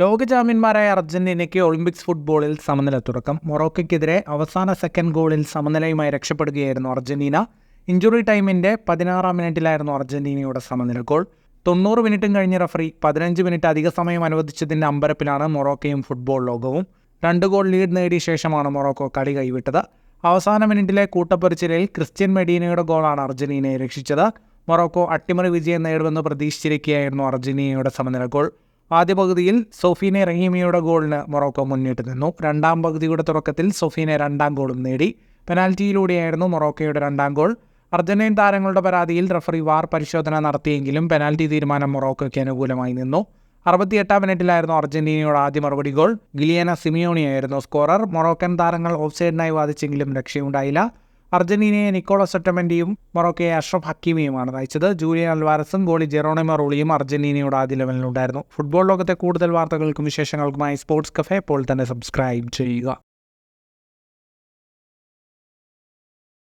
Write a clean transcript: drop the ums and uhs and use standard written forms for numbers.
ലോക ചാമ്പ്യന്മാരായ അർജന്റീനയ്ക്ക് ഒളിമ്പിക്സ് ഫുട്ബോളിൽ സമനില തുടക്കം. മൊറോക്കയ്ക്കെതിരെ അവസാന സെക്കൻഡ് ഗോളിൽ സമനിലയുമായി രക്ഷപ്പെടുകയായിരുന്നു അർജന്റീന. ഇഞ്ചുറി ടൈമിൻ്റെ 16-ാം മിനിറ്റിലായിരുന്നു അർജന്റീനയുടെ സമനില ഗോൾ. 90 മിനിറ്റും കഴിഞ്ഞ് റഫറി 15 മിനിറ്റ് അധിക സമയം അനുവദിച്ചതിൻ്റെ അമ്പരപ്പിലാണ് മൊറോക്കയും ഫുട്ബോൾ ലോകവും. 2 ഗോൾ ലീഡ് നേടിയ ശേഷമാണ് മൊറോക്കോ കളി കൈവിട്ടത്. അവസാന മിനിറ്റിലെ കൂട്ടപ്പൊരിച്ചിലിൽ ക്രിസ്ത്യൻ മെഡീനയുടെ ഗോളാണ് അർജന്റീനയെ രക്ഷിച്ചത്. മൊറോക്കോ അട്ടിമറി വിജയം നേടുമെന്ന് പ്രതീക്ഷിച്ചിരിക്കുകയായിരുന്നു അർജന്റീനയുടെ സമനില ഗോൾ. ആദ്യ പകുതിയിൽ സൊഫീനെ റഹീമിയുടെ ഗോളിന് മൊറോക്കോ മുന്നിട്ട് നിന്നു. രണ്ടാം പകുതിയുടെ തുടക്കത്തിൽ സൊഫീനെ 2ാം ഗോളും നേടി. പെനാൽറ്റിയിലൂടെയായിരുന്നു മൊറോക്കോയുടെ 2ാം ഗോൾ. അർജന്റീൻ താരങ്ങളുടെ പരാതിയിൽ റഫറി വാർ പരിശോധന നടത്തിയെങ്കിലും പെനാൽറ്റി തീരുമാനം മൊറോക്കോയ്ക്ക് അനുകൂലമായി നിന്നു. 68-ാം മിനിറ്റിലായിരുന്നു അർജന്റീനയുടെ ആദ്യ മറുപടി ഗോൾ. ഗിലിയാന സിമിയോണിയായിരുന്നു സ്കോറർ. മൊറോക്കൻ താരങ്ങൾ ഓഫ്സൈഡിനായി വാദിച്ചെങ്കിലും രക്ഷയുണ്ടായില്ല. അർജന്റീനയെ നിക്കോളാസ് ഒട്ടമെൻഡിയും മൊറോക്കയെ അഷ്റഫ് ഹക്കീമിയുമാണ് നയിച്ചത്. ജൂലിയൻ അൽവാരസും ഗോളി ജെറോണിമോ റൂളിയും അർജന്റീനയുടെ ആദ്യ ലെവലിലുണ്ടായിരുന്നു. ഫുട്ബോൾ ലോകത്തെ കൂടുതൽ വാർത്തകൾക്കും വിശേഷങ്ങൾക്കുമായി സ്പോർട്സ് കഫേ ഇപ്പോൾ തന്നെ സബ്സ്ക്രൈബ് ചെയ്യുക.